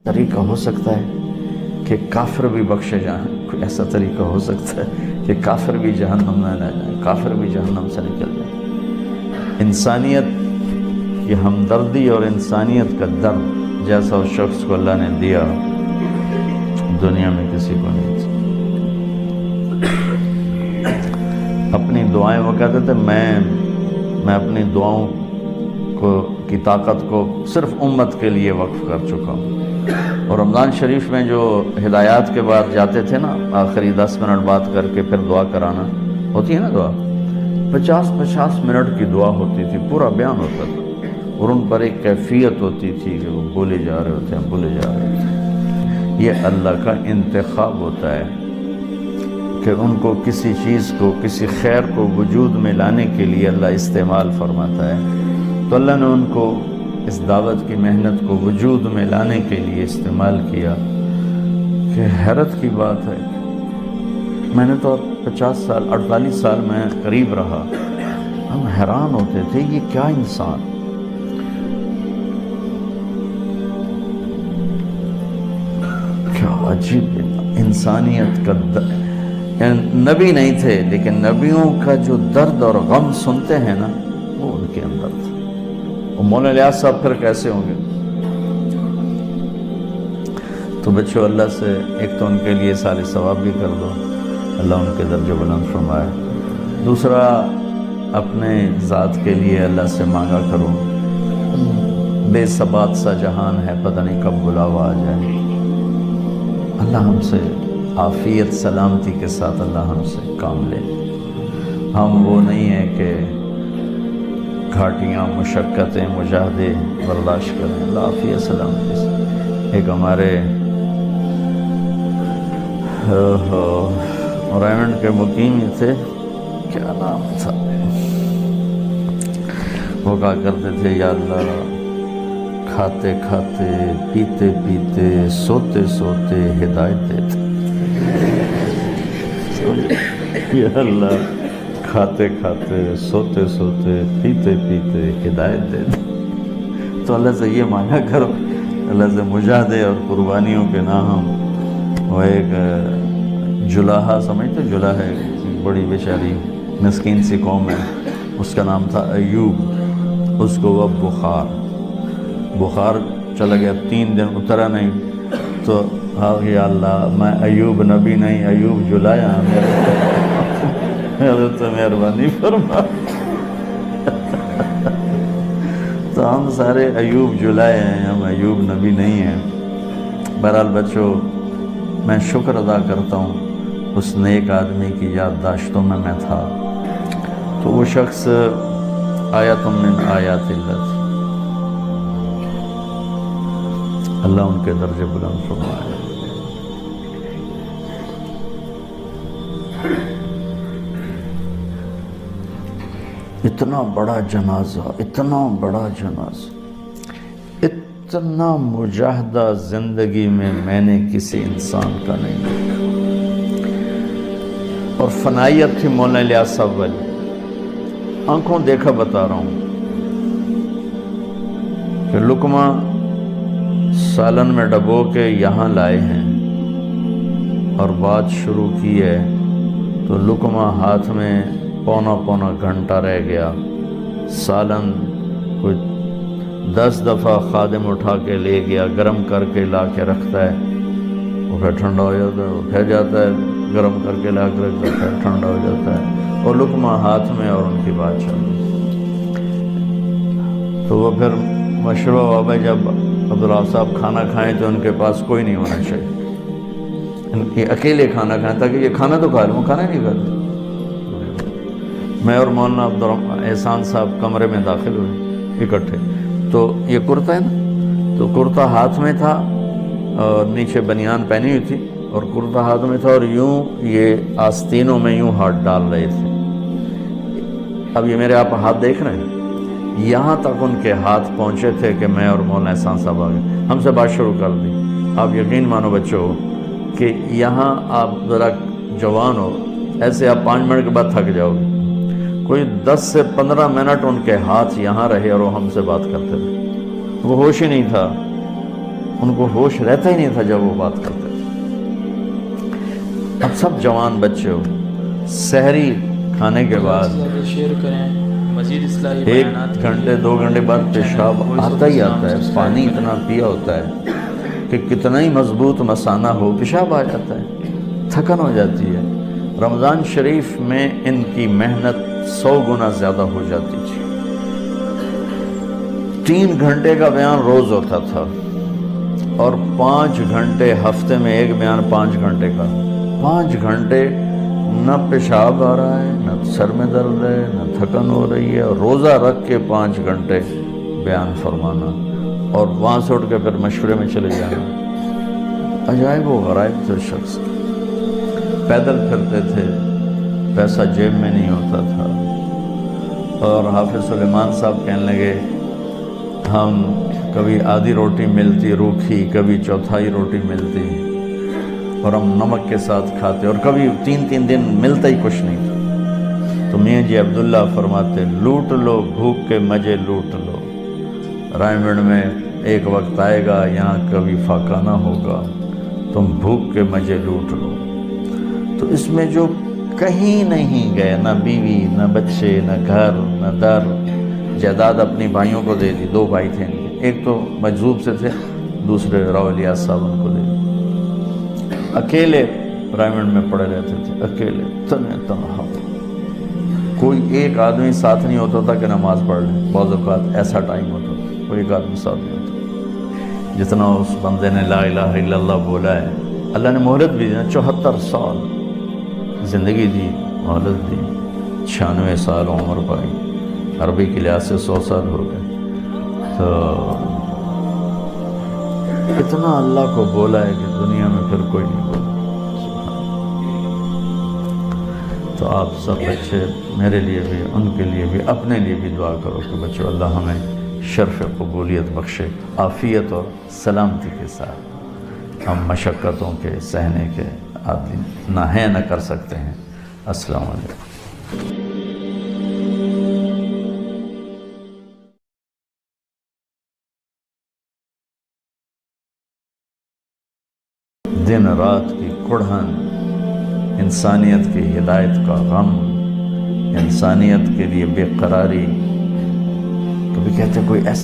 طریقہ ہو سکتا ہے کہ کافر بھی بخشے جائیں؟ کوئی ایسا طریقہ ہو سکتا ہے کہ کافر بھی جہنم میں نہ جائیں، کافر بھی جہنم سے نکل جائیں؟ انسانیت کی ہمدردی اور انسانیت کا درد جیسا اس شخص کو اللہ نے دیا دنیا میں کسی کو نہیں تھا۔ اپنی دعائیں وہ کہتے تھے میں اپنی دعاؤں کی طاقت کو صرف امت کے لیے وقف کر چکا ہوں۔ اور رمضان شریف میں جو ہدایات کے بعد جاتے تھے نا، آخری 10 منٹ بات کر کے پھر دعا کرانا ہوتی ہے نا، دعا 50 منٹ کی دعا ہوتی تھی، پورا بیان ہوتا تھا، اور ان پر ایک کیفیت ہوتی تھی کہ وہ بولے جا رہے ہوتے ہیں۔ یہ اللہ کا انتخاب ہوتا ہے کہ ان کو کسی چیز کو، کسی خیر کو وجود میں لانے کے لیے اللہ استعمال فرماتا ہے۔ تو اللہ نے ان کو اس دعوت کی محنت کو وجود میں لانے کے لیے استعمال کیا کہ حیرت کی بات ہے، میں نے تو 50 سال 48 سال میں قریب رہا، ہم حیران ہوتے تھے یہ کیا انسان، کیا عجیب انسانیت کا نبی نہیں تھے لیکن نبیوں کا جو درد اور غم سنتے ہیں نا وہ ان کے اندر تھا۔ وہ مولانا الیاس صاحب پھر کیسے ہوں گے؟ تو بچوں اللہ سے ایک تو ان کے لیے سارے ثواب بھی کر دو، اللہ ان کے درجہ بلند فرمائے۔ دوسرا اپنے ذات کے لیے اللہ سے مانگا کرو، بے ثبات سا جہان ہے، پتہ نہیں کب بلاوا آ جائے۔ اللہ ہم سے عافیت سلامتی کے ساتھ اللہ ہم سے کام لے۔ ہم وہ نہیں ہیں کہ گھاٹیاں، مشقتیں، مجاہدے برداشت کریں، اللہ عافیت سلامتی سے۔ ایک ہمارے ریمنڈ کے مقیم تھے، کیا نام تھا، وہ کہا کرتے تھے یا اللہ کھاتے کھاتے، پیتے پیتے، سوتے سوتے ہدایت دیتے۔ یا اللہ کھاتے کھاتے، سوتے سوتے، پیتے پیتے ہدایت دیتے۔ تو اللہ سے یہ مانگا کرو، اللہ سے مجاہدے اور قربانیوں کے نہ ہم وہ ایک جلاحہ سمجھتے، جلاح ہے بڑی بیچاری مسکین سی قوم ہے، اس کا نام تھا ایوب، اس کو وہ بخار چلا گیا، 3 دن اترا نہیں، تو یا اللہ میں ایوب نبی نہیں، ایوب جلایا، میرے تو مہربانی فرما۔ تو ہم سارے ایوب جلائے ہیں، ہم ایوب نبی نہیں ہیں۔ بہرحال بچوں میں شکر ادا کرتا ہوں اس نیک آدمی کی یادداشتوں میں تھا، تو وہ شخص آیت من آیات اللہ تھی، اللہ ان کے درجے بلند فرمائے۔ اتنا بڑا جنازہ، اتنا بڑا جنازہ، اتنا مجاہدہ زندگی میں نے کسی انسان کا نہیں دیکھا۔ اور فنائیت تھی مولانا الیاس صاحب والی، آنکھوں دیکھا بتا رہا ہوں کہ لقمہ سالن میں ڈبو کے یہاں لائے ہیں اور بات شروع کی ہے، تو لقمہ ہاتھ میں پونا گھنٹہ رہ گیا، سالن کچھ 10 دفعہ خادم اٹھا کے لے گیا، گرم کر کے لا کے رکھتا ہے، وہ پھر ٹھنڈا ہو جاتا ہے، وہ پھر جاتا ہے، گرم کر کے لا کے رکھتا ہے، پھر ٹھنڈا ہو جاتا ہے، اور لقمہ ہاتھ میں اور ان کی بات چل رہی۔ تو وہ پھر مشورہ ہوا بھائی جب عبداللہ صاحب کھانا کھائیں تو ان کے پاس کوئی نہیں ہونا چاہیے، یہ اکیلے کھانا کھائیں تاکہ یہ کھانا تو کھا لیں، وہ کھانا نہیں کھاتے۔ میں اور مولانا عبدالرحمن احسان صاحب کمرے میں داخل ہوئے اکٹھے، تو یہ کرتا ہے نا، تو کرتا ہاتھ میں تھا اور نیچے بنیان پہنی ہوئی تھی اور کرتا ہاتھ میں تھا، اور یوں یہ آستینوں میں یوں ہاتھ ڈال رہے تھے۔ اب یہ میرے آپ ہاتھ دیکھ رہے ہیں، یہاں تک ان کے ہاتھ پہنچے تھے کہ میں اور مولانا احسان صاحب آ گئے، ہم سے بات شروع کر دی۔ آپ یقین مانو بچوں کہ یہاں آپ ذرا جوان ہو، ایسے آپ 5 منٹ کے بعد تھک جاؤ گے، کوئی 10 سے 15 منٹ ان کے ہاتھ یہاں رہے اور وہ ہم سے بات کرتے رہے، وہ ہوش ہی نہیں تھا۔ ان کو ہوش رہتا ہی نہیں تھا جب وہ بات کرتے تھے. اب سب جوان بچے ہو, سحری کھانے کے بعد شیئر کریں مزید اصلاحی 1 گھنٹے 2 گھنٹے بعد پیشاب آتا ہی آتا ہے. پانی اتنا پیا ہوتا ہے کہ کتنا ہی مضبوط مثانہ ہو پیشاب آ جاتا ہے, تھکن ہو جاتی ہے. رمضان شریف میں ان کی محنت 100 گنا زیادہ ہو جاتی تھی. 3 گھنٹے کا بیان روز ہوتا تھا اور 5 گھنٹے ہفتے میں ایک بیان 5 گھنٹے کا. 5 گھنٹے نہ پیشاب آ رہا ہے, نہ سر میں درد ہے, نہ تھکن ہو رہی ہے, اور روزہ رکھ کے 5 گھنٹے بیان فرمانا اور وہاں سے اٹھ کے پھر مشورے میں چلے جانا. عجائب و غرائب تھے شخص. پیدل پھرتے تھے, پیسہ جیب میں نہیں ہوتا تھا. اور حافظ سلیمان صاحب کہنے لگے ہم کبھی آدھی روٹی ملتی روکھی, کبھی چوتھائی روٹی ملتی, اور ہم نمک کے ساتھ کھاتے, اور کبھی 3 دن ملتا ہی کچھ نہیں تھا. تو میاں جی عبداللہ فرماتے لوٹ لو بھوک کے مزے لوٹ لو. رائے میں ایک وقت آئے گا یہاں کبھی فاقہ نہ ہوگا, تم بھوک کے مزے لوٹ لو. تو اس میں جو کہیں نہیں گئے, نہ بیوی نہ بچے نہ گھر نہ در, جائیداد اپنی بھائیوں کو دے دی. 2 بھائی تھے ان کے, ایک تو مجذوب سے تھے, دوسرے راؤ الیاس صاحب ان کو دے دی. اکیلے رائمنڈ میں پڑے رہتے تھے, اکیلے تنہا. کوئی ایک آدمی ساتھ نہیں ہوتا تھا کہ نماز پڑھ لیں. بعض اوقات ایسا ٹائم ہوتا تھا کوئی ایک آدمی ساتھ نہیں ہوتا. جتنا اس بندے نے لا الہ الا اللہ بولا ہے, اللہ نے مہلت بھی دی, 74 سال زندگی دی, مہلت دی. 96 سال عمر پائی, عربی کے لحاظ سے 100 سال ہو گئے. تو اتنا اللہ کو بولا ہے کہ دنیا میں پھر کوئی نہیں بولا. تو آپ سب بچے میرے لیے بھی, ان کے لیے بھی, اپنے لیے بھی دعا کرو کہ بچوں اللہ ہمیں شرف قبولیت بخشے, عافیت اور سلامتی کے ساتھ. ہم مشقتوں کے سہنے کے عادی نہ ہیں نہ کر سکتے ہیں. السلام علیکم. دن رات کی کڑھن, انسانیت کی ہدایت کا غم, انسانیت کے لیے بے قراری. کبھی کہتے کوئی ایسا